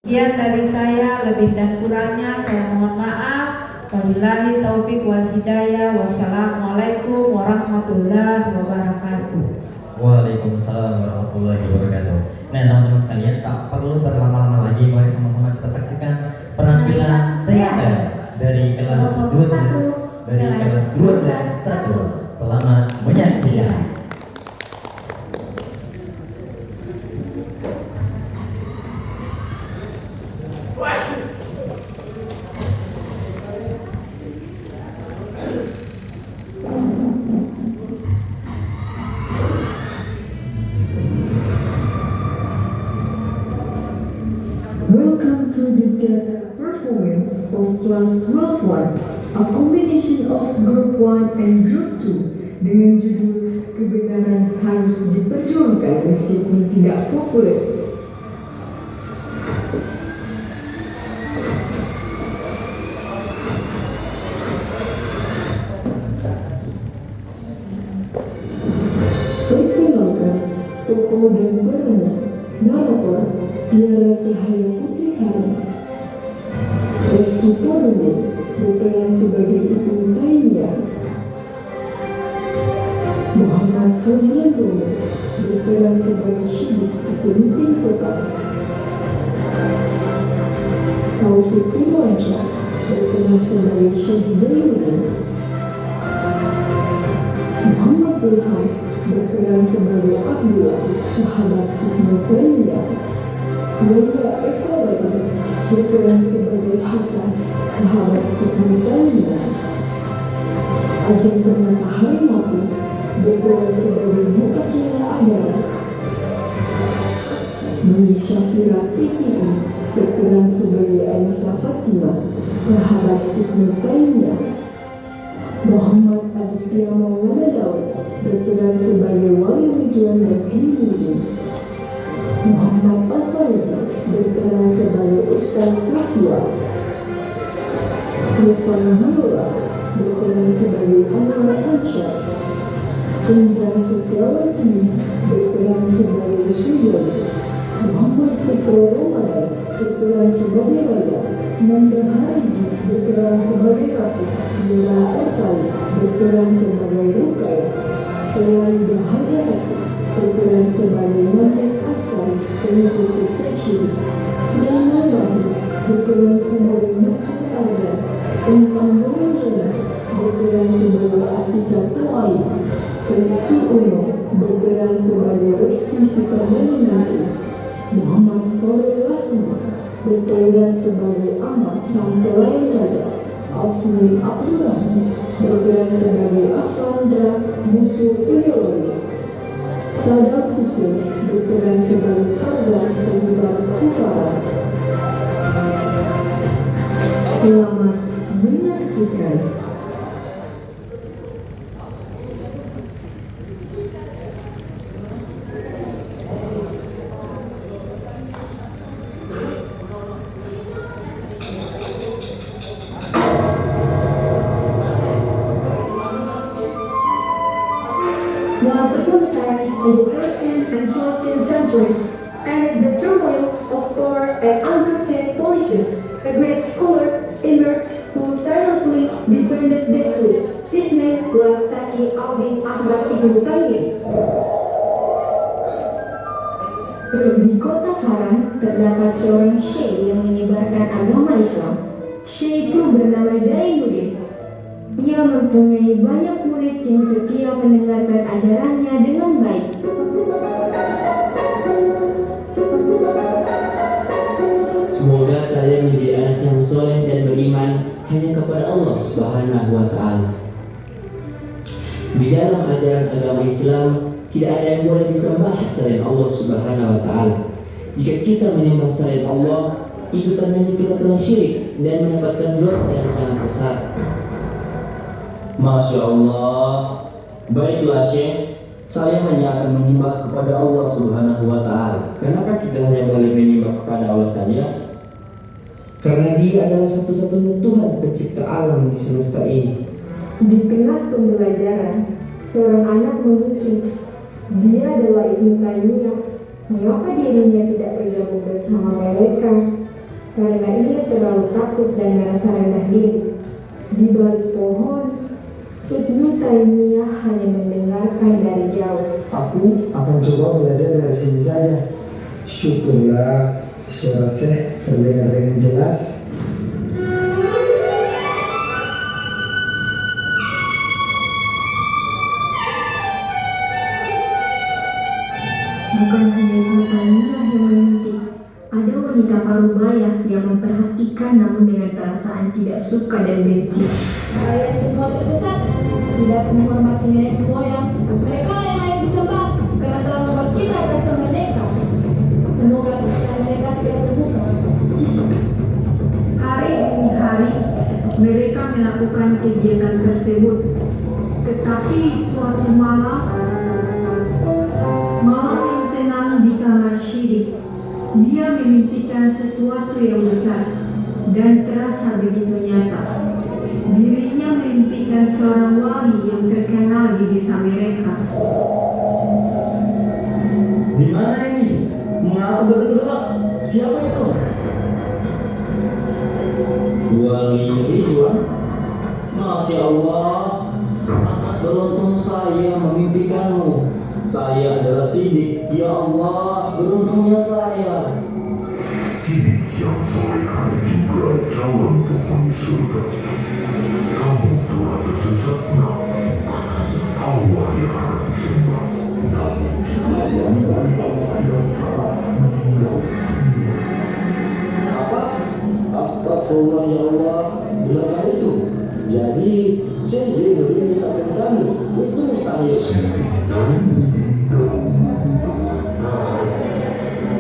Sekian dari saya, lebih dan kurangnya saya mohon maaf. Wabillahi taufik wal hidayah. Wassalamualaikum warahmatullahi wabarakatuh. Waalaikumsalam warahmatullahi wabarakatuh. Nah, teman-teman sekalian, tak perlu berlama-lama lagi, mari sama-sama kita saksikan penampilan teater dari kelas 12 Selamat menyaksikan. Welcome to the theater performance of Class 12-1, a combination of Group 1 and Group 2 dengan judul Kebenaran Harus Diperjuangkan Meskipun Tidak Populer. Perkenalkan, tokoh dan perannya. Narator Tiara Cahaya Putri Hari, Reski Purnomo berperan sebagai Ibu Tainya, Muhammad Fauzian Romo berperan sebagai Syibik si pemimpin kota, Taufik Irwansyah berperan sebagai Syekh Zainuddin, Muhammad Burhan berperan sebagai Abdullah, sahabat Ibnu Taimiyah. Laila Ekawati berperan sebagai Hasan, sahabat Ibnu Taimiyah. Ajeng Pernata Harimatu berperan sebagai Bu Akila Adara. Dwi Syafira PPI berperan sebagai Anissa Fatimah, sahabat Ibnu Taimiyah. Muhammad Aditya Maulana Daud berperan sebagai Wali Ridwan dan Hilmi. Muhammad Al-Faraji berperan sebagai Ustaz Safia. Irfan Hanura berperan sebagai Anwar Ansyad. Indra Setiawati berperan sebagai Sujon. Muhammad Fikro Ramadan berperan sebagai Raya. Nanda Hariji berperan sebagai Ratu. Mila Erkali berperan sebagai Rukai. Selain Hajarati berperan sebagai Nadia Askari pengikut Ciptashi. Dan Nawahi berperan sebagai Maksud Azhar. Intan Bonjana berperan sebagai Atika Tuai. Reski Uno berperan sebagai Reski Sukardani Nanti. Muhammad Soleh Rahimah berperan sebagai Ahmad sang pelayan raja. Afni Abdurrahman berperan sebagai Afandra, musuh ideologis. Saddam Hussein berperan sebagai Farzan, penyebar kufara. Selamat menyaksikan. Once upon a time, in the 13th and 14th centuries, amid the turmoil of power and unconstrained policies, a great scholar emerged who tirelessly defended the truth. His name was Taqi al-Din Ahmad Ibn Taymiyah. Di kota Haran terdapat seorang syekh yang menyebarkan agama Islam. Syekh itu bernama Zainuddin. Ia mempunyai banyak murid yang setia mendengarkan ajarannya dengan baik. Semoga kalian menjadi anak yang soleh dan beriman hanya kepada Allah Subhanahu wa Ta'ala. Di dalam ajaran agama Islam tidak ada yang boleh disembah selain Allah Subhanahu wa Ta'ala. Jika kita menyembah selain Allah, itu tandanya kita telah syirik dan mendapatkan dosa yang sangat besar. Masya Allah. Baiklah Syekh, saya hanya akan menyembah kepada Allah Subhanahu wa Ta'ala. Kenapa kita hanya boleh menyembah kepada Allah saja? Karena Dia adalah satu-satunya Tuhan pencipta alam di semesta ini. Di tengah pembelajaran, seorang anak mengintip, dia adalah Ibnu Taimiyah. Mengapa dirinya tidak bergabung bersama mereka? karena ia terlalu takut dan merasa rendah diri. Di balik pohon, Ibnu Taimiyah hanya mendengarkan dari jauh. Aku akan coba belajar dari sini saja. Syukurlah suara Syekh terdengar dengan jelas. Bukan hanya Ibnu Taimiyah yang menanti, ada wanita parubaya yang memperhatikan namun dengan perasaan tidak suka dan benci. Kalian semua tersesat, tidak menghormati nenek moyang. Mereka yang layak disembah karena telah membuat kita berasa merdeka. Semoga pikiran mereka segera terbuka. Hari demi hari mereka melakukan kegiatan tersebut. Tetapi suatu malam yang tenang di kamar Syidik, dia memimpikan sesuatu yang besar dan terasa begitu nyata. Dirinya memimpikan seorang wali yang terkenal di desa mereka. Di mana ini? Mengapa begitu gelap? Siapa itu? Wali Ridwan. Masya Allah, anak beruntung saya memimpikanmu. Saya adalah Sidik. Ya Allah, beruntungnya saya. Sidik yang soleha juga calon penghuni surga. Kamu telah tersesat, nak. Bukan hanya Allah yang harus disembah, namun juga Allah yang telah meninggal dunia. Apa? Astagfirullah ya Allah. Benarkah itu? Jadi Syekh Zainuddin menyesatkan kami. Itu mustahil.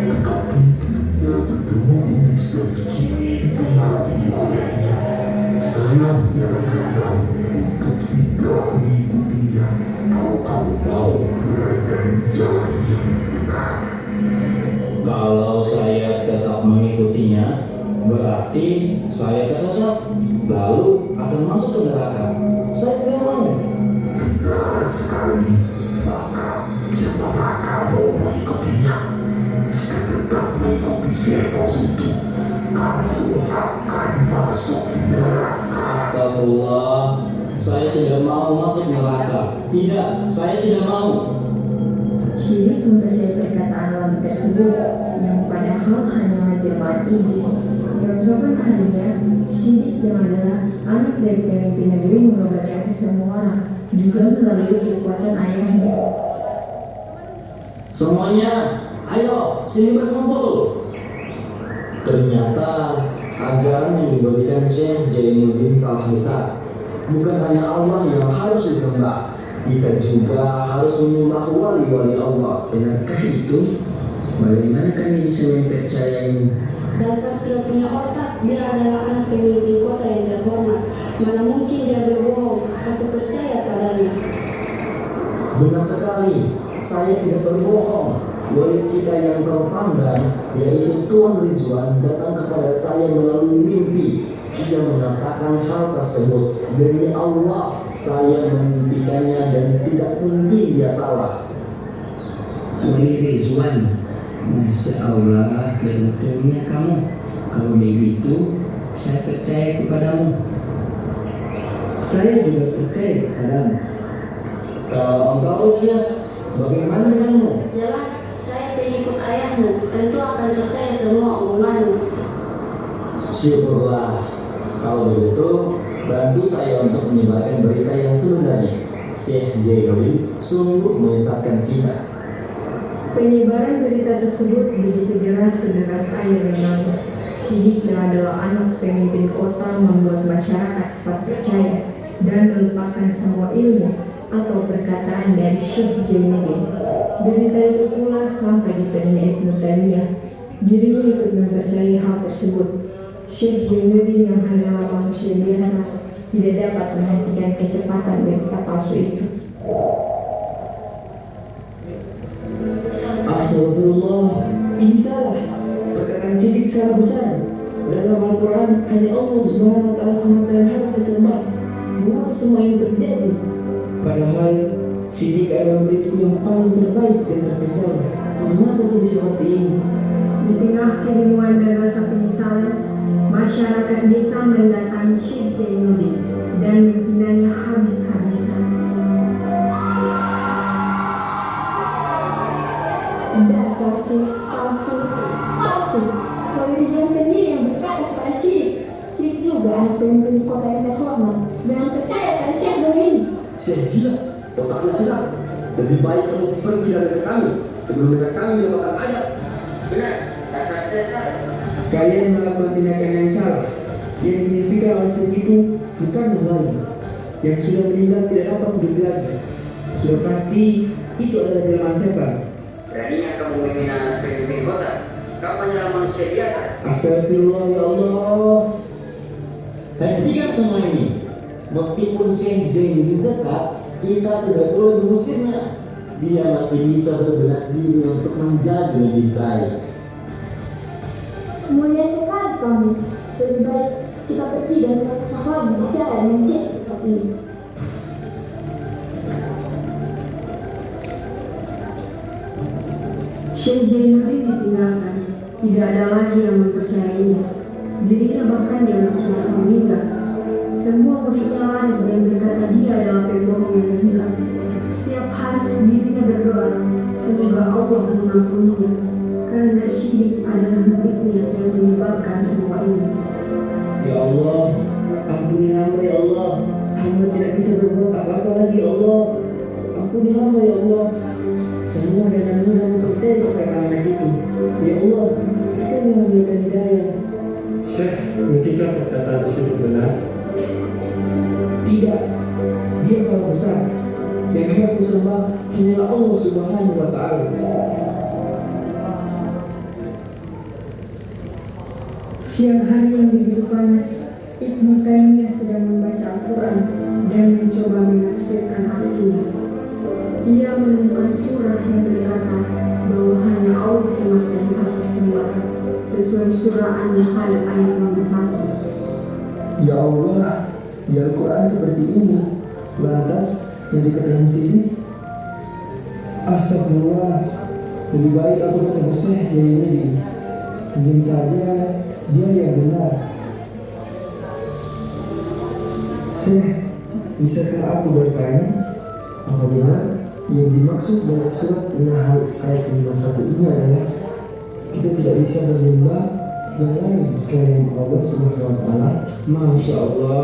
Tetapi dia bertemu ini seperti kini dipengaruhi olehnya. Saya menyerahkan untuk tidak mengikutinya. Kalau kamu mau berada di jalan yang benar. Kalau saya tetap mengikutinya, berarti saya tersesat, lalu akan masuk ke neraka. Saya tidak mau. Benar sekali. Maka janganlah kamu mengikutinya. Jika tetap mengikuti siapa itu, kamu akan masuk neraka. Astagfirullah, saya tidak mau masuk neraka. Tidak, saya tidak mau. Syidik mempercayai perkataan wali tersebut yang padahal hanyalah jelmaan iblis. Yang sopan harinya, Syidik yang adalah anak dari pemimpin negeri mengabarkan ke semua orang, juga melalui kekuatan ayahnya. Semuanya, ayo sini berkumpul. Ternyata ajaran yang diberikan Syekh Zainuddin salah besar. Bukan hanya Allah yang harus disembah, kita juga harus menyembah wali-wali Allah. Benarkah itu? Bagaimana kami bisa mempercayainya? Dasar tidak punya otak, dia adalah anak pemimpin kota yang terhormat. Mana mungkin dia berbohong, aku percaya padanya. Benar sekali, saya tidak berbohong. Wali kita yang terpandang, yaitu Tuan Ridwan, datang kepada saya melalui mimpi. Dia mengatakan hal tersebut. Demi Allah, saya memimpikannya dan tidak mungkin dia salah. Wali Ridwan, Masya Allah, beruntungnya kamu. Kalau begitu, saya percaya kepadamu. Saya juga percaya kepadamu. Kalau engkau lihat, bagaimana denganmu? Jelas, saya pengikut ayahmu, tentu akan percaya semua omonganmu. Syukurlah. Kalau begitu, bantu saya untuk menyebarkan berita yang sebenarnya. Syekh Zainuddin sungguh menyesatkan kita. Penyebaran berita tersebut begitu deras sederas air yang mengalir. Syidik yang adalah anak pemimpin kota membuat masyarakat cepat percaya dan melupakan semua ilmu atau perkataan dari Syekh Zainuddin. Berita itu pula sampai di telinga Ibnu Taimiyah. Dirinya ikut mempercayai hal tersebut. Syekh Zainuddin yang hanyalah manusia biasa tidak dapat menghentikan kecepatan berita palsu itu. Astagfirullah, ini salah. Perkataan Syidik salah besar. Dalam Al-Quran hanya Allah Subhanahu wa Ta'ala semata yang harus disembah. Mengapa semua ini terjadi? Padahal Syidik adalah muridku yang paling terbaik dan terpercaya. Mengapa jadi seperti ini? Di tengah kebingungan dan rasa penyesalan, juga anak pemimpin kota yang terhormat. Jangan percaya pada Syekh Doni ini. Syekh gila, otaknya silat. Lebih baik kamu pergi dari kami sebelum kami mendapatkan ajab. Benar, dasar sesat. Kalian melakukan tindakan yang salah. Yang signifikan oleh Syekh itu bukan yang lain. Yang sudah meninggal tidak dapat hidup lagi. Sudah pasti itu adalah jelmaan setan. Beraninya kamu menghina pemimpin kota. Kamu hanyalah manusia biasa. Astagfirullah ya Allah. Hentikan semua ini. Meskipun Syekh Jainuddin sesat, kita tidak boleh mengusirnya. Dia masih bisa berbenah diri untuk menjadi lebih baik. Mulia sekali kamu. Lebih baik kita pergi dan bersahabat bicara dengan Syekh saat ini. Syekh Jainuddin ditinggalkan, tidak ada lagi yang mempercayainya. Dirinya bahkan dianggap sudah meninggal. Semua muridnya lari dan berkata dia adalah pembohong yang gila. Setiap hari dirinya berdoa, semoga Allah mengampuninya, karena syirik adalah muridnya yang menyebabkan semua ini. Ya Allah, ampuni hamba ya Allah. Hamba tidak bisa berbuat apa-apa lagi ya Allah. Ampuni hamba ya Allah. Semua dengan mudah percaya kepada anak ini. Ya Allah, berikan hamba hidayah. Syekh, mungkinkah perkataan Syekh benar? Tidak, dia salah besar. Yang hendak disembah hanyalah Allah Subhanahu wa Ta'ala. Siang hari yang begitu panas, Ibnu Taimiyah sedang membaca Al-Quran dan mencoba menafsirkan artinya. Ia menemukan surah yang berkata bahwa hanya Allah semata yang harus disembah, sesuai surah An-Nahl ayat nomor 1. Ya Allah, di Al-Quran seperti ini. Lantas yang dikatakan sini, astagfirullah, lebih baik aku bertemu Syekh Jainuddin. Mungkin saja dia yang benar. Syekh, bisakah aku bertanya, apa benar yang dimaksud dari surat An-Nahl ayat 51 ini adalah kita tidak bisa menyembah yang lain selain Allah Subhanahu wa Ta'ala? Masya Allah,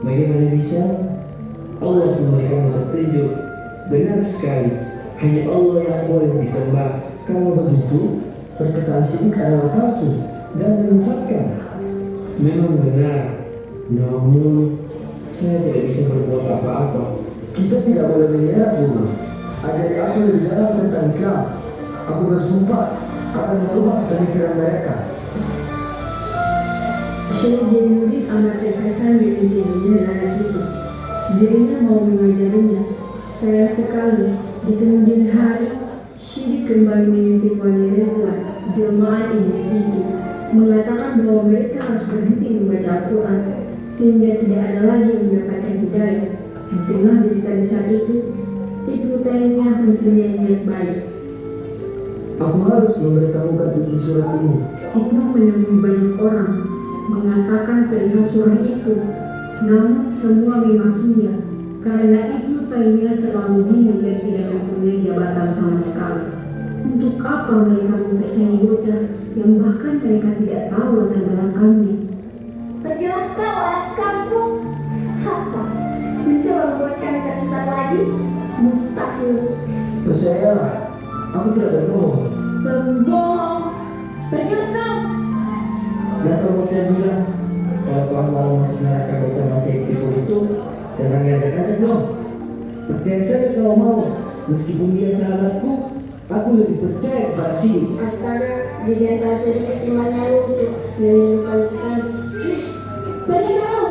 bagaimana bisa? Allah memberikan petunjuk. Benar sekali, hanya Allah yang boleh disembah. Kalau begitu, perkataan syirik adalah palsu dan menyesatkan. Memang benar, namun saya tidak bisa berbuat apa-apa. Kita tidak boleh menyerah dulu. Ajari aku lebih dalam tentang Islam. Aku bersumpah akan merubah pemikiran mereka. Syekh Jainuddin amat terkesan dengan keinginan anak itu. Dirinya mau mengajarinya. Sayang sekali, di kemudian hari, Syidik kembali memimpin Wali Rizwan, jemaah ini sedikit, mengatakan bahwa mereka harus berhenti membaca Al-Quran, sehingga tidak ada lagi yang mendapatkan hidayah. Di tengah berita besar itu, Ibnu Taimiyah mempunyai niat baik. Aku harus memberitahukan isi surat ini. Ibnu menemui banyak orang, mengatakan perihal surah itu, namun semua memakinya karena Ibnu Taimiyah terlalu bingung dan tidak mempunyai jabatan sama sekali. Untuk apa mereka mempercayai bocah yang bahkan mereka tidak tahu latar belakangnya? Pergilah kau anak kampung. Apa? Mencoba membuat kami tersesat lagi? Mustahil. Percayalah, aku tidak berbohong. Pembohong. Pergilah kau. Dasar bocah bilang, kalau kamu mau masuk neraka bersama Syekh itu, jangan ngajak-ngajak dong. Percaya saja kalau mau, meskipun dia sahabatku, aku lebih percaya kepada Syekh. Astaga, di antara sedikit imannya untuk menyerukan sekali. Pergi kau.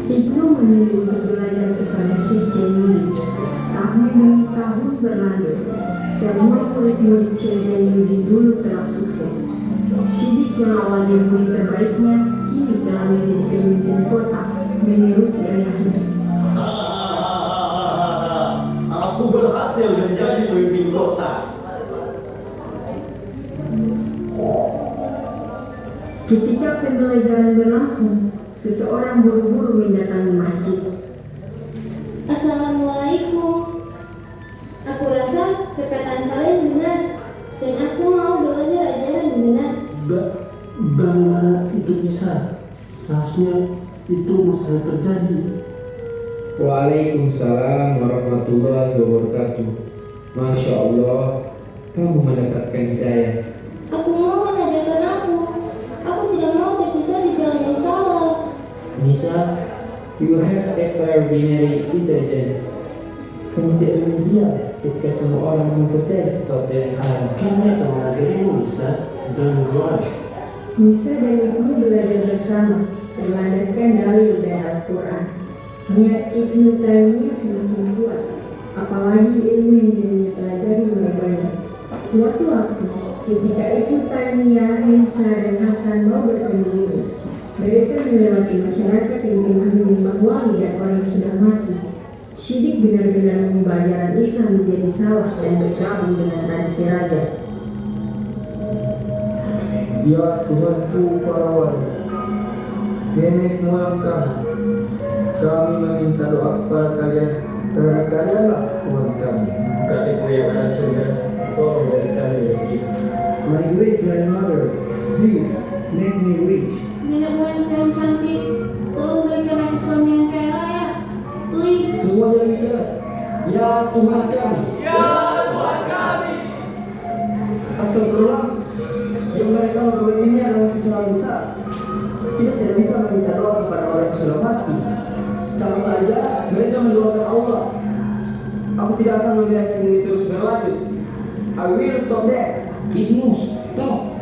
Ibnu memilih untuk belajar kepada Syekh Jainuddin. Tahun demi tahun berlanjut. Semua murid-murid Syekh Jainuddin dulu telah sukses. Syidik yang awalnya murid terbaiknya, kini telah menjadi pemimpin kota, menerusi ayahnya. Aku berhasil menjadi pemimpin kota. Ketika pembelajaran berlangsung, seseorang buru-buru mendatangi masjid. Assalamualaikum. Aku rasa perkataan kalian benar dan aku mau itu bisa? Seharusnya itu mustahil terjadi. Waalaikumsalam warahmatullahi wabarakatuh. Masya Allah, kamu mendapatkan hidayah. Aku mohon ajarkan aku. Aku tidak mau tersesat di jalan yang salah. Nisa, you have extraordinary intelligence. Kamu tidak demikian ketika semua orang mempercayai sesuatu yang salah. Mungkin mereka mengajarimu, Ustaz, dan doa. Nisa dan Ibnu belajar bersama, berlandaskan dalil dan Al-Quran. Niat Ibnu Taimiyah semakin kuat, apalagi ilmu yang dia pelajari mulai banyak. Suatu waktu, ketika Ibnu Taimiyah, Nisa dan Hasan mau bertemu, mereka melewati masyarakat yang tengah menyembah wali dan orang yang sudah mati. Syidik benar-benar mengubah ajaran Islam menjadi salah dan bergabung dengan tradisi raja. Ya Tuhanku para wali, nenek moyang kami meminta doa kepada kalian karena kalianlah Tuhan kami. Kakekku yang ada di surga, tolong dari kami yang hidup. My great grandmother, please make me rich. Nenek moyang yang cantik, tolong berikan nasi suami yang kaya raya. Please. Semua yang ikhlas. Ya Tuhan kami. Astagfirullah, yang mereka membuat ini adalah kesalahan besar. Kita tidak bisa meminta doa kepada orang yang sudah mati. Sama saja mereka mendoakan Allah. Aku tidak akan membiarkan ini terus berlanjut. I will stop that. Ibnu, stop.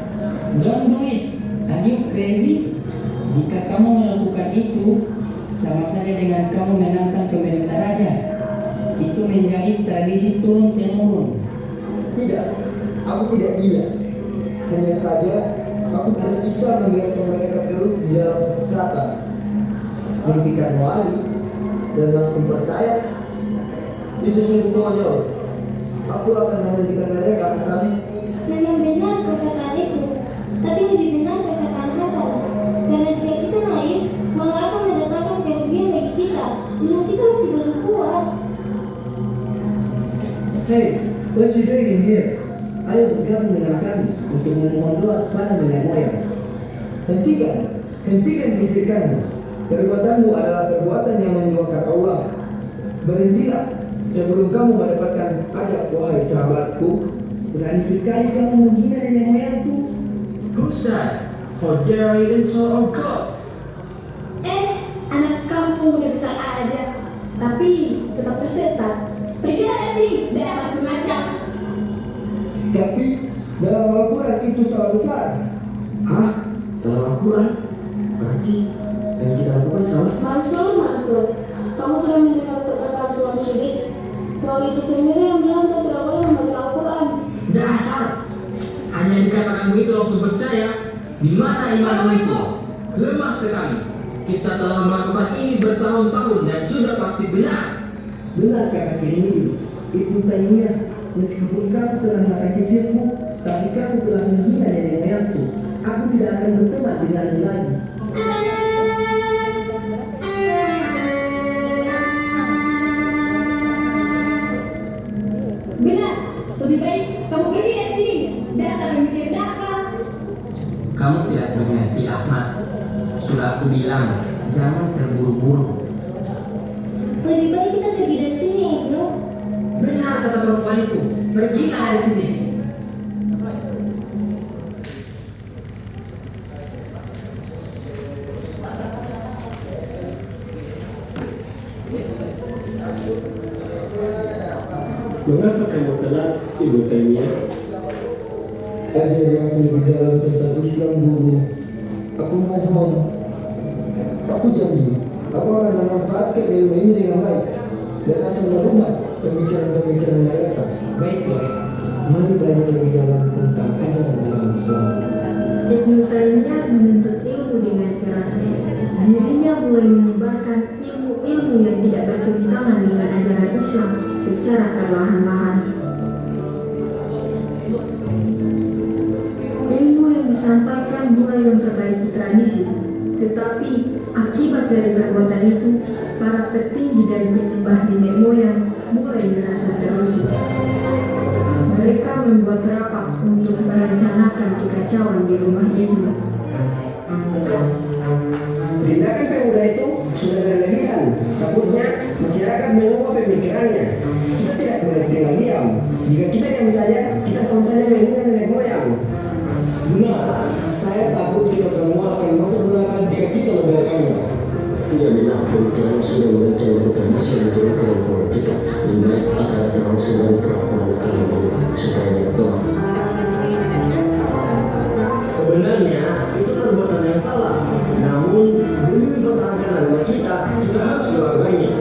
Don't do it. Are you crazy? Jika kamu melakukan itu, sama saja dengan kamu menantang pemerintah raja. Itu menjadi tradisi turun-temurun. Tidak, aku tidak gila. Hanya saja aku tidak bisa membiarkan mereka terus di dalam kesesatan. Mimpikan wali dan langsung percaya itu sungguh konyol. Aku akan menghentikan mereka sekali. Memang benar perkataan itu, tapi lebih benar perkataan Hasan. Karena jika kita naif, malah akan mendatangkan kerugian bagi kita. Sebelum kita masih belum kuat. Hey, what you doing in here? Ayo bergabung dengan kami untuk memohon doa kepada nenek moyang. Hentikan bisikanmu. Perbuatanmu adalah perbuatan yang menyuakan Allah. Berhentilah sebelum kamu mendapatkan ajab, wahai sahabatku. Berani sekali kamu menghina nenek moyangku. Who's that? How dare you insult our God? Anak kampung udah bisa aja, tapi tetap tersesat. Pergilah sih, dasar pengacau. Tapi dalam Al-Quran itu salah besar. Hah? Dalam Al-Quran? Berarti yang kita lakukan salah? Mansur, kamu telah mendengar perkataan Tuhan Syidik. Tuhan itu sendiri yang bilang kita tidak boleh membaca Al-Quran. Dasar! Hanya dikatakan begitu langsung percaya. Di mana imanmu itu? Lemah sekali. Kita telah melakukan ini bertahun-tahun dan sudah pasti benar. Benar kata Kirmidi, Ibnu Taimiyah, meskipun kamu telah masa kecilku, tapi kamu telah menghina nenek moyangku. Aku tidak akan berteman denganmu lagi. Benar, lebih baik kamu pergi dari sini. Dasar pemikir dakal. Kamu tidak mengerti, Ahmad. Sudah aku bilang, jangan terburu-buru. Lebih baik kita pergi dari sini, Ibnu. Benar kata perempuan itu. Pergilah dari sini. Mengapa kamu telat, Ibnu Taimiyah? Ajari aku lebih dalam tentang Islam dulu. Aku mohon. Aku janji, aku akan memanfaatkan ilmu ini dengan baik dan akan merubah pemikiran-pemikiran mereka. Baiklah, mari belajar lebih dalam tentang ajaran agama Islam. Ibnu Taimiyah menuntut ilmu dengan keras. Dirinya mulai menyebarkan ilmu-ilmu yang tidak bertentangan dengan ajaran Islam secara perlahan-lahan. Ilmu yang disampaikan mulai memperbaiki tradisi, tetapi akibat dari perbuatan itu, para petinggi dan penyembah nenek moyang mulai merasa terusik. Mereka membuat rapat untuk merencanakan kekacauan di rumah Ibnu. Jika kita diam saja, kita sama saja menggunakan nenek moyang. Benar, saya takut kita semua akan masuk neraka jika kita membiarkannya. Tidak benar, pemikiran sudah merencana bekerja dengan kelompok politika. Hingga kita terang sudah kerap melakukan supaya diatur. Sebenarnya itu perbuatan yang salah. Namun demi mempertahankan agama kita harus melakukannya.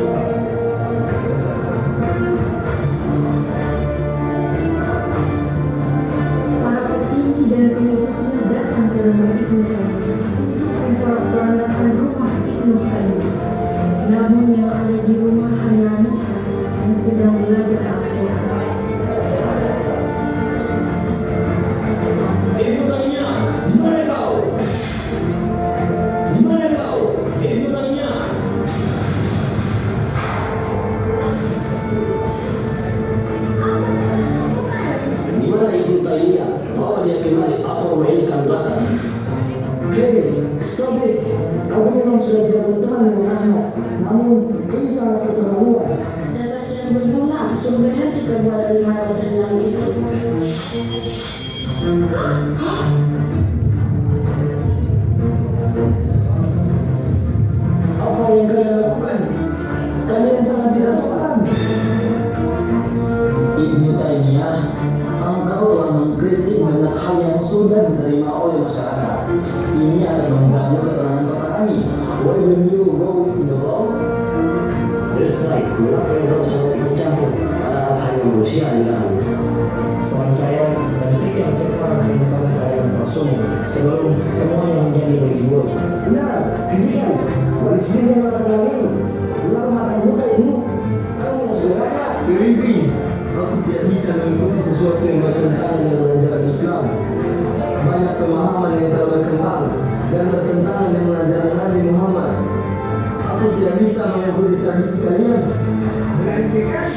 Para petinggi dan pengikutnya datang ke rumah Ibnu Taimiyah untuk memporak-porandakan rumah Ibnu Taimiyah. Namun yang ada di rumah hanya Nisa yang sedang belajar Al-Quran. Ibnu Taimiyah, di mana kau? Di mana kau? Ibnu Taimiyah. Di mana Ibnu Taimiyah? Bawa dia kemari atau mainkan belakang. Hei, stop it. Aku memang sudah tidak berteman dengan Ahmad. Namun, ini sangat keterlaluan. Dasar yang berguna, sumber hati perbuatan sahabat ternama itu. Apa yang kalian lakukan? Kalian sangat tidak sopan. Ibnu Taimiyah, engkau telah mengkritik banyak hal yang sudah diterima oleh masyarakat. Ini akan mengganggu ketenangan kota kami. Why don't you go with the flow? That's right, kenapa yang harus ikut campur? Padahal hanya manusia yang lalu. Soal saya dan tidak sekarang menyebabkan keadaan kosong sebelum semua yang menjadi bagi buruk. Benar, hentikan. Manusia yang melakukan ini. Lalu makan buta itu. Kamu masuk neraka. Piring, aku tidak bisa mengikuti sesuatu yang bertentangan dengan ajaran Islam. Banyak pemahaman yang telah berkembang dan bertentangan dengan ajaran Nabi Muhammad. Aku tidak bisa mengikuti tradisi kalian. Berhentikan.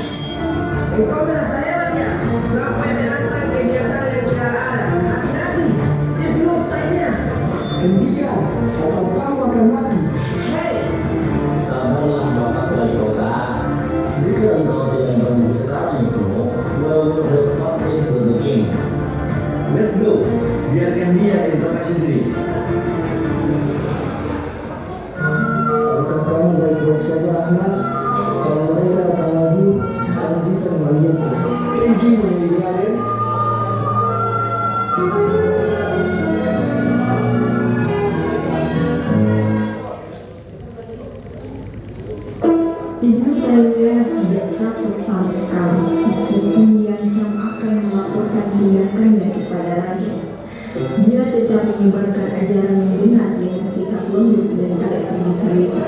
Engkau merasa hebatnya sampai menantang kebiasaan yang tidak ada. Hati-hati, Ibnu Taimiyah. Hentikan, atau kamu akan mati. Hei, Sabarlah Bapak Wali Kota. Jika engkau tidak berani sekarang itu, well, report it to the king. let's go. Biarkan dia yang terkasih diri. Apakah kamu baik-baik saja, Ahmad? Kalau mereka datang lagi, kamu bisa memanggilku. Thank you, Ibrahim. Ibnu Taimiyah tidak takut sama sekali meskipun diancam akan melaporkan tindakannya kepada raja. Dia tetap menyebarkan ajaran yang benar dengan sikap lembut dan tidak tergesa-gesa.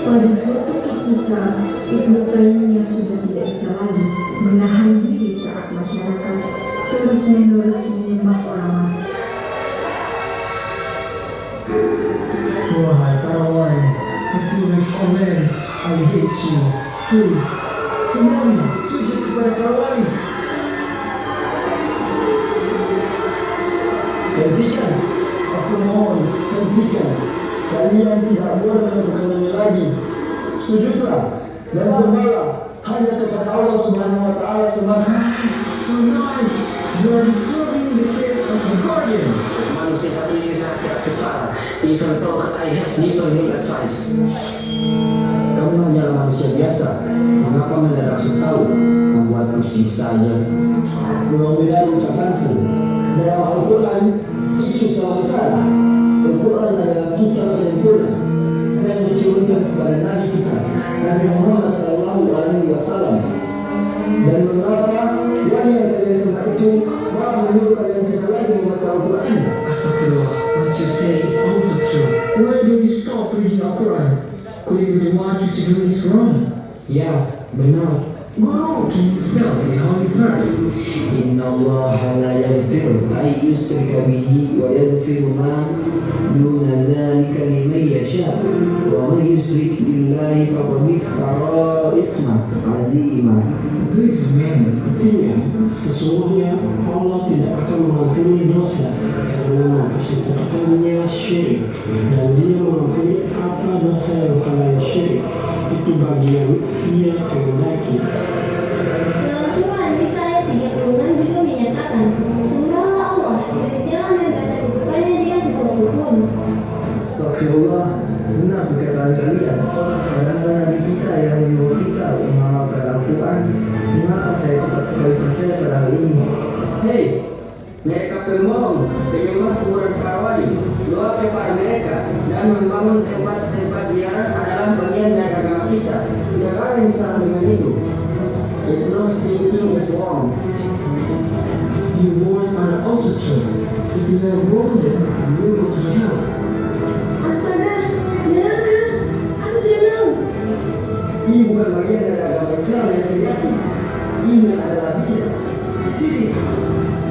Pada suatu ketika, Ibnu Taimiyah sudah tidak bisa lagi menahan diri saat masyarakat terus-menerus menyembah orang mati. Wahai para wali, petugas comments, I hate you. Please, semuanya sujud kepada para wali. Hentikan, aku mohon, hentikan. Kalian tidak boleh melakukan ini lagi. Sujudlah dan sembahlah hanya kepada Allah Subhanahu wa Ta'ala semata. So nice, you are disturbing the case of the guardian. Manusia satu ini sangat separa. Even though I have given him advice. Kamu hanyalah manusia biasa. Mengapa mendadak tahu membuat pusing saja? Mudah-mudahan ucapanku dalam Al-Quran itu selalu salah. Al-Quran adalah kitab yang purna dan diturunkan kepada Nabi kita, Nabi Muhammad SAW. Dan mengapa wali yang kalian sembah itu malah menyuruh kalian tidak lagi membaca Al-Quran? Astagfirullah, what you say is also true. Why do you stop reading Al-Quran? Could it be what you do is wrong? Ya, benar. Guru, can you spell the holy verse? Inna Allah la yaghfiru ay yusrika bihi wa yaghfiru ma duna dhalika liman yasha wa man yushrik billahi faqad iftara ithman azima. This man, Artinya, sesungguhnya Allah tidak akan mengampuni dosa karena kesyirikannya syirik, dan Dia mengampuni apa dosa yang selain syirik. Itu bagian Ia kehendaki. Dalam surah Nisa ayat Mereka pembohong, penyembah kuburan para wali, doa kepada mereka, dan membangun tempat-tempat ziarah adalah bagian dari agama kita. Tidak ada yang salah dengan itu. Agnostic thinking is wrong. Your words are also true. If you are wrong, then you will go to hell. Astaga, neraka. Aku tidak mau. Ini bukan bagian dari agama Islam yang sejati. Ini adalah bidah. Di sini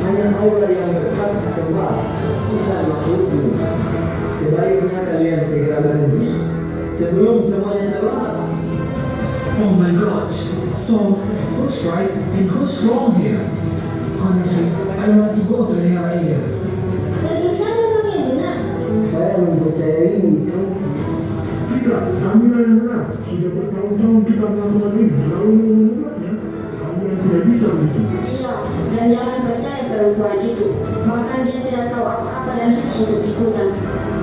hanya Allah yang berhak disembah, bukan makhluknya. Sebaiknya kalian segera berhenti sebelum semuanya terlambat. Oh my God. So, who's right and who's wrong here? Honestly, I want to go to the hell area. Tentu saja kamu yang benar. Saya mempercayai itu. Tidak, kamilah yang benar. Sudah bertahun-tahun kita melakukan ini, lalu menolaknya. Kamu yang tidak bisa begitu. Iya, dan jangan percaya perempuan itu. Bahkan dia tidak tahu apa-apa dan hanya ikut-ikutan.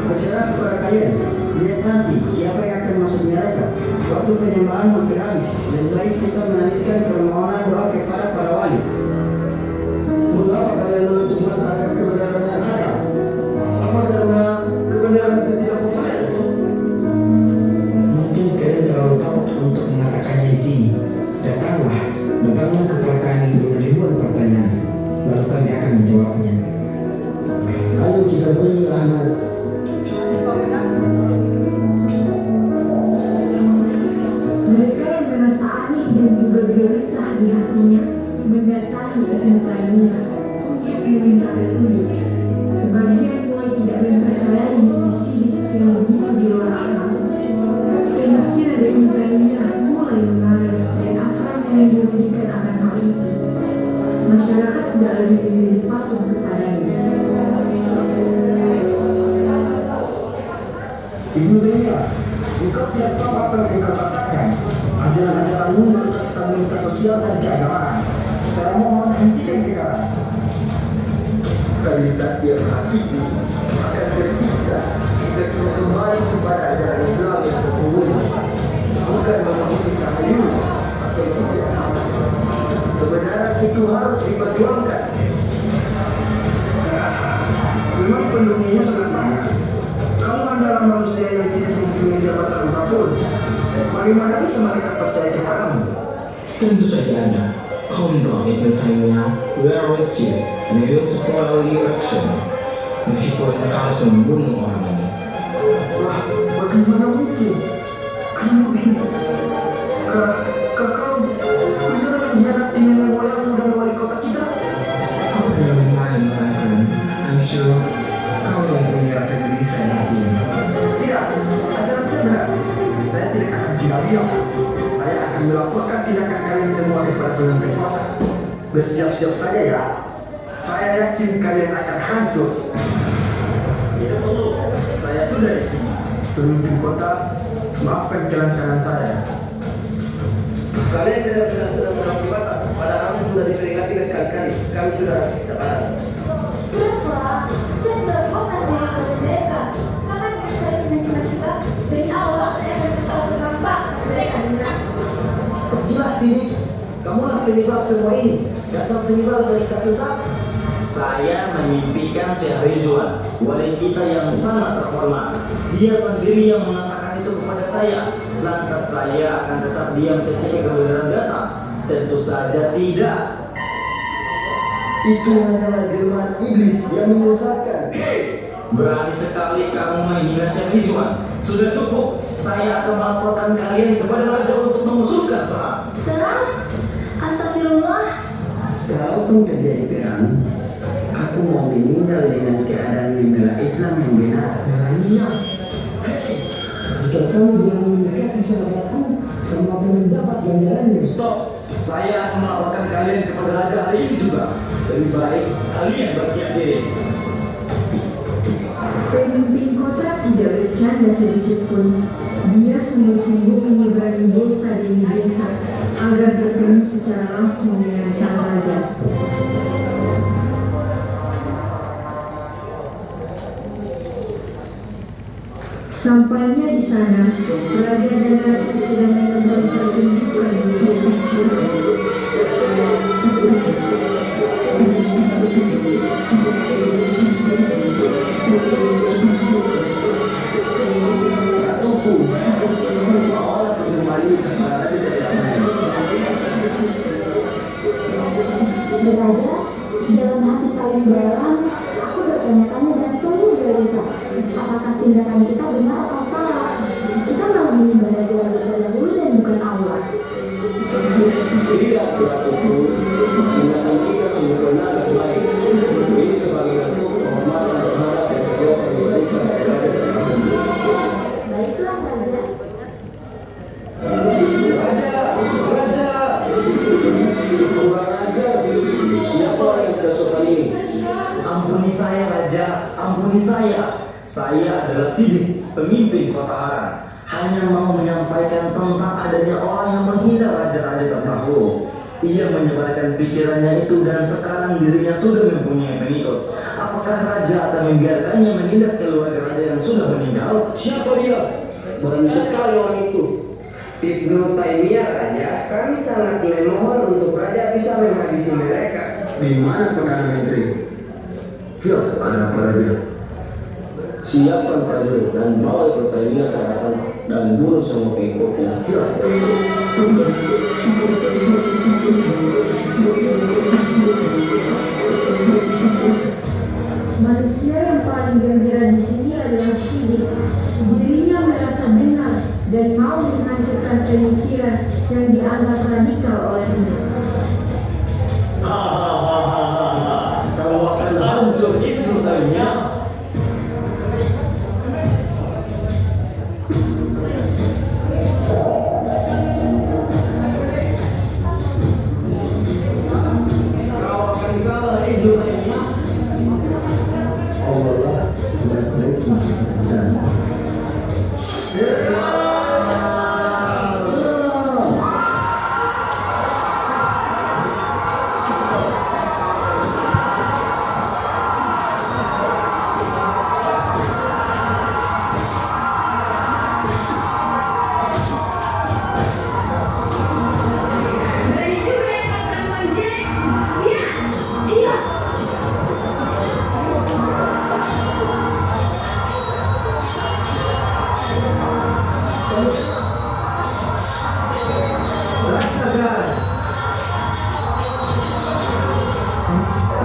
Berserah kepada kalian, lihat nanti siapa yang akan masuk neraka. Waktu penyembahan hampir habis, lebih baik kita melanjutkan permohonan doa kepada para wali. Mengapa kalian menutup mata akan kebenaran yang ada? Apa karena kebenaran itu tidak populer? Mungkin kalian terlalu takut untuk mengatakannya di sini. Datanglah, datanglah kepada kami dengan ribuan pertanyaan, lalu kami akan menjawabnya. Ayo kita beri Ahmad. Mereka yang merasa aneh dan juga gelisah di hatinya mendatangi Ibnu Taimiyah untuk meminta petunjuk. Sebagian mulai tidak mempercayai mimpi syirik yang begitu di luar akal. Pemikiran Ibnu Taimiyah mulai mengalir dan afkar yang diberikan akan hal itu. Masyarakat tidak lagi memilih patuh kepadanya. Ibnu Taimiyah, engkau tidak tahu apa yang engkau katakan. Ajaran-ajaranmu meluncaskan lintas sosial dan keagamaan. Saya mohon hentikan sekarang. Stabilitas yang hakiki akan tercipta jika kita kembali kepada ajaran Islam yang sesungguhnya, bukan mengikuti tahayyul atau tidak. Kebenaran itu harus diperjuangkan. Memang pendukungnya sangat banyak. Kamu adalah manusia yang tidak mempunyai jabatan apapun. Bagaimana bisa mereka percaya kepadamu? Tentu saja ada. Kaum doa Ibnu Taimiyah, we are with you, and we will support all your action. Meskipun harus membunuh orang ini. Wah, bagaimana mungkin? Kamu begini. Kau benar mengkhianati nenek moyangmu dan wali kota kita? Never mind, my friend. I'm sure kau yang punya rasa gelisah di hatimu. Tidak, ajaran saya benar. Saya tidak akan tinggal diam. Saya akan melaporkan tindakan kalian semua kepada pemimpin kota. Bersiap-siap saja ya. Saya yakin kalian akan hancur. Tidak perlu, saya sudah di sini. Pemimpin kota, maafkan kelancaran saya. Kalian benar-benar sudah melampaui batas. Padahal kami sudah diperingatkan berkali-kali. Kami sudah sepakat. Sudah, saya sudah bosan dengan mereka. Kapan saya dengan kita? Dari awal saya beritahu kenapa mereka menyerang. Pergilah sini. Kamulah penyebab semua ini. Dasar penyebab dari kesesat. Saya memimpikan Syekh Ridwan, wali kita yang sangat terhormat. Dia sendiri yang mengatakan itu kepada saya. Lantas saya akan tetap diam ketika kebenaran datang? Tentu saja tidak. Itu hanyalah jelmaan iblis yang menyesatkan. Berani sekali kamu menghina Syekh Ridwan. Sudah cukup. Saya akan melaporkan kalian kepada raja untuk mengusulkan perang. Perang? Astagfirullah. Kalaupun terjadi perang, aku mau meninggal dengan keadaan membela Islam yang benar. Iya. Jika kamu tidak mendekati sahabatku, kamu akan mendapat ganjarannya. Stop. Saya akan melaporkan kalian kepada raja hari ini juga. Lebih baik kalian bersiap diri. Pemimpin kota tidak bercanda sedikit pun. Dia sungguh-sungguh menyeberangi desa demi desa agar bertemu secara langsung dengan sang raja. Sampainya di sana, raja dan ratu sedang menonton pertunjukan di Ratuku, maulah kembali kepada Raja dari Aman. Beraja, dalam hati paling dalam, aku bertanya-tanya dan selalu gelisah. Apakah tindakan kita benar atau salah? Kita malah menyembah Raja dahulu dan bukan Allah. Tidak, Ratuku, tindakan kita sungguh benar dan baik. Ini sebagai bentuk penghormatan terhadap jasa-jasa yang diberikan oleh Raja dari Aman. Baiklah, Raja. Raja, kurang ajar. Siapa orang yang tidak sopan ini? Ampuni saya Raja, ampuni saya. Saya adalah Sidik, pemimpin kota Haran. Hanya mau menyampaikan tentang adanya orang yang menghina raja-raja terdahulu. Ia menyebarkan pikirannya itu dan sekarang dirinya sudah mempunyai pengikut. Apakah raja akan membiarkannya menindas keluarga raja yang sudah meninggal? Siapa dia? Berani sekali orang itu. Ibnu Taimiyah Raja, kami sangat memohon untuk Raja bisa menghabisi mereka. Di mana Perdana Menteri? Siap, ada apa Raja? Siapkan prajurit dan bawa Ibnu Taimiyah ke hadapan dan bunuh semua pengikutnya. Siap. Manusia yang paling gembira di sini adalah Sidik. Dirinya merasa benar dan mau menghancurkan pemikiran yang dianggap radikal olehnya. Kalau akan hancur Ibnu Taimiyah. Kau akan kalah Ibnu Taimiyah. Allah sebaik-baiknya dan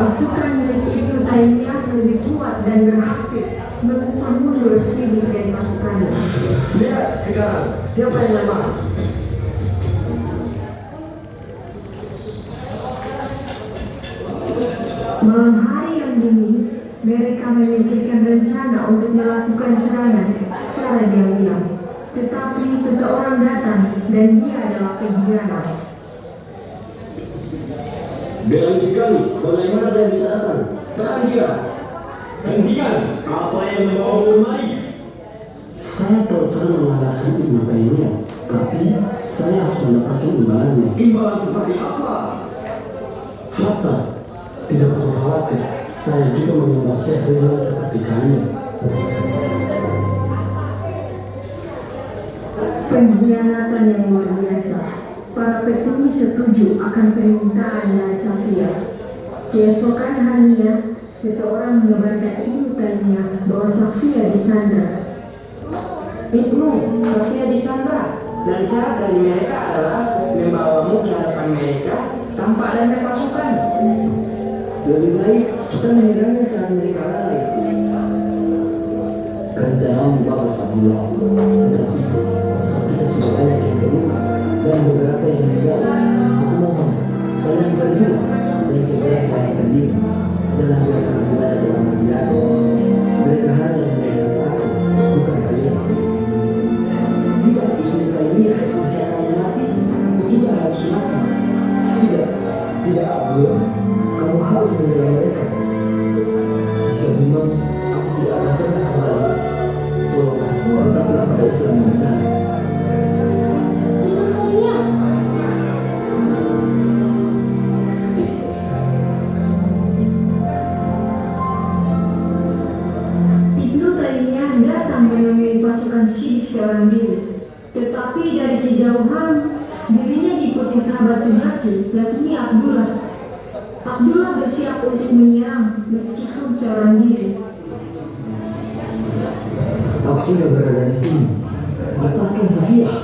Pasukan milik Ibnu Taimiyah lebih kuat dan berhasil memukul mundur Sidik dari pasukannya. lihat sekarang siapa yang lemah. Malam hari yang dingin, mereka memikirkan rencana untuk melakukan serangan secara diam-diam. Tetapi seseorang datang dan dia adalah pengkhianat. Berani sekali, bagaimana dia bisa datang? Tahan dia. Hentikan, apa yang membawa kemari? Saya terus mengalahkan Ibnu Taimiyah, tapi saya harus mendapatkan imbalannya. Imbalan seperti apa? Harta. Tidak perlu khawatir, saya juga menyembah Syekh Rizal seperti kalian. Pengkhianatan yang luar biasa. Para petinggi setuju akan permintaan dari Safia. Keesokan harinya, seseorang mengabarkan Ibnu Taimiyah bahwa Safia disandra. Ibnu, Safia disandra, dan syarat dari mereka adalah membawamu ke hadapan mereka tanpa adanya pasukan. Lebih baik kita menyerangnya saat mereka lalai. Rencanamu bagus Abdullah, tetapi pasukan kita sudah banyak yang terluka dan beberapa yang meninggal. Aku mohon kalian berjuang dan segera serahkan diri. Jangan biarkan ibadah dalam berbicara. Mereka hanya yang aku, bukan kalian. Tidak ingin Taimiyah jika kalian mati, juga harus mati. Tidak Abdullah. Kamu harus membela mereka. Jika memang aku tidak akan pernah kembali, tolonglah tetaplah pada Islam yang benar. Ibnu Taimiyah datang menemui pasukan Sidik seorang diri. Tetapi dari kejauhan, dirinya diikuti sahabat sejati, yakni Abdullah. Abdullah bersiap untuk menyerang meskipun seorang diri. Aku sudah berada di sini. Lepaskan Safiyah.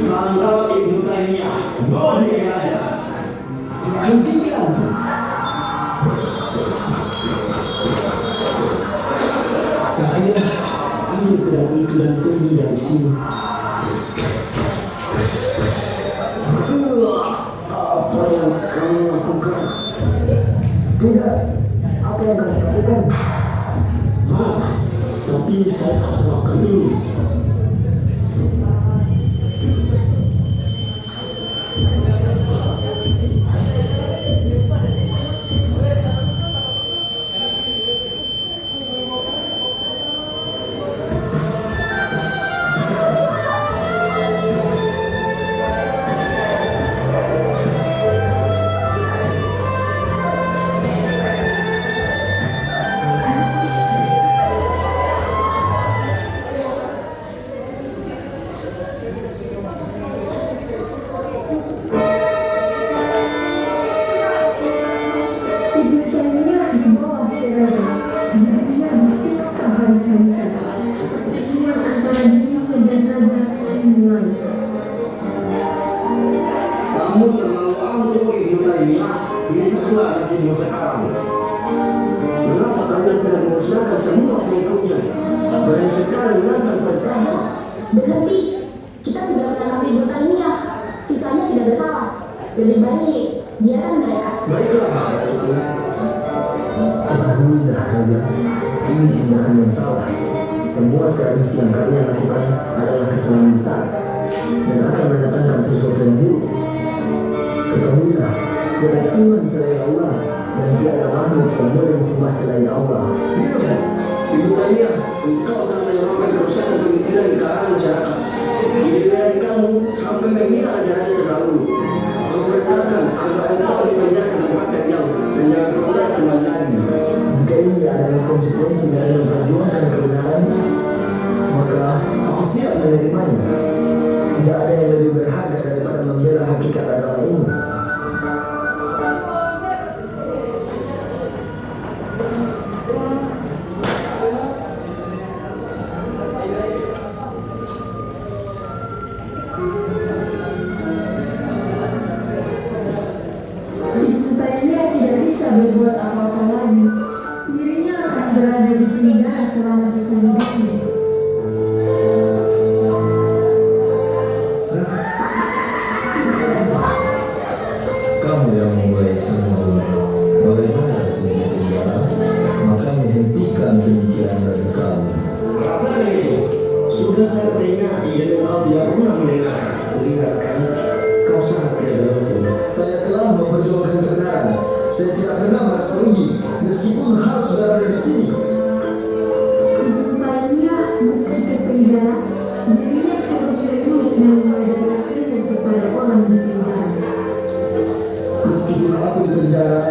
Tangkap Ibnu Taimiyah, bawa dia ke raja. Hentikan. Saya ambil pedang itu dan pergi dari sini. Apa yang kamu lakukan? Tidak. Apa yang kamu lakukan? Tapi saya harus melakukan dulu. Ibnu Taimiyah dibawa ke raja dan dia disiksa habis-habisan. Pertemuan antara dirinya dan raja dimulai. Kamu terlalu angkuh Ibnu Taimiyah. Ini keluar dari sini sekarang. Kenapa kalian tidak memusnahkan semua pengikutnya? Berani sekali menantang perintahnya. Berhenti, kita sudah menangkap Ibnu Taimiyah. Sisanya tidak bersalah. Lebih baik biarkan mereka. Baiklah, kalau itu. Ketahuilah Raja, ini tindakan yang salah. Semua tradisi yang kalian lakukan adalah kesalahan besar dan akan mendatangkan sesuatu yang buruk. Ketahuilah, tiada Tuhan selain Allah dan tiada makhluk yang boleh disembah selain Allah. Diam, Ibnu Taimiyah, engkau akan menyebabkan kerusakan pemikiran di kalangan masyarakat. Giliran kamu sampai menghina ajaran terdahulu. Kau berkatakan agar engkau dipindahkan ke tempat yang jauh dan jangan pernah kembali lagi. Jika ini adalah konsekuensi dari memperjuangkan kebenaran, maka aku siap menerimanya. Tidak ada yang lebih berharga daripada membela hakikat agama ini. Ibnu Taimiyah tidak bisa berbuat apa-apa lagi. Dirinya akan berada di penjara selama sisa hidupnya. Kamu yang memulai semua. Bagaimana sebenarnya penjara? Makanya hentikan pemikiran radikal. Rasakan itu. Sudah saya peringati dan engkau tidak pernah mendengarkan. Lihat kan, kau sangat tidak beruntung. Saya telah memperjuangkan kebenaran. Saya tidak pernah merasa rugi, meskipun harus berada di sini. Ibnu Taimiyah meski ke penjara, dirinya terus serius dan mengajarkan ilmu kepada orang di penjara. Meskipun aku di penjara,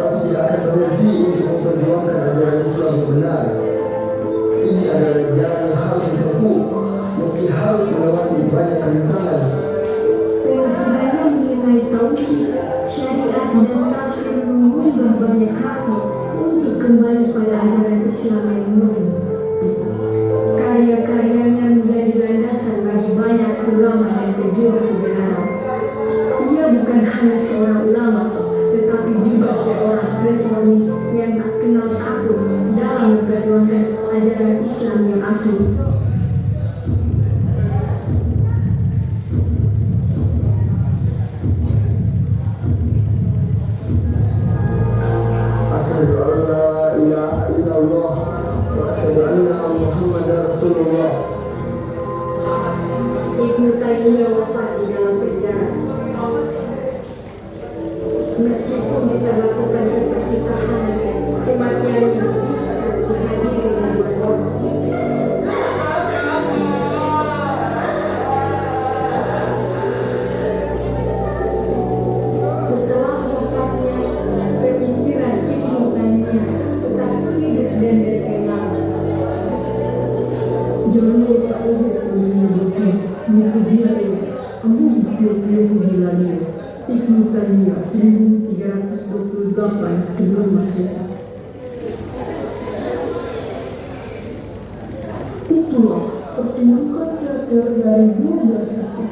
aku tidak akan berhenti untuk memperjuangkan ajaran Islam yang benar. Ini adalah jalan yang harus ditempuh, meski harus melewati banyak rintangan. Pemikirannya mengenai tauhid, syariat dan tafsir mengubah banyak hati untuk kembali pada ajaran Islam yang murni. Karya-karyanya menjadi landasan bagi banyak ulama dan pejuang kebenaran. Ia bukan hanya seorang ulama, tetapi juga seorang reformis yang tak kenal takut dalam memperjuangkan ajaran Islam yang asli. Asyhadu an la ilaha illallah wa asyhadu anna Muhammadar Rasulullah. Ibnu Taimiyah wafat di dalam penjara. Meskipun diperlakukan seperti tahanan, kematiannya justru menghadiri ribuan orang. Setelah wafatnya, pemikiran Ibnu Taimiyah tetap hidup dan berkembang. Jono tak boleh menyebutkan buku dia Abu Bakar Ibnu Taimiyah 1900 gapai sebelum Masehi. Itulah pertunjukan teater dari 12 aku.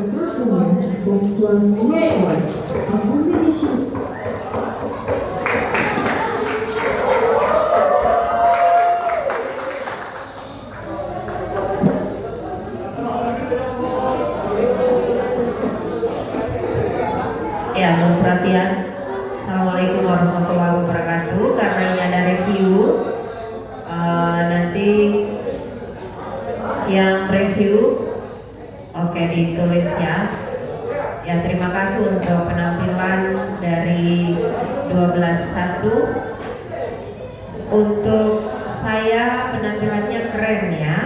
Performance of class 21, a combination. Ya, mohon perhatian. Assalamualaikum warahmatullahi wabarakatuh. Karena ini ada review, nanti yang review, oke, ditulis ya. Ya, terima kasih untuk penampilan dari 12.1. Untuk saya penampilannya keren ya.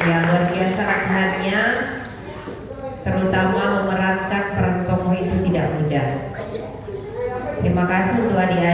Ya, luar biasa latihannya, terutama memerankan peran tokoh itu tidak mudah. Terima kasih untuk adik-adik.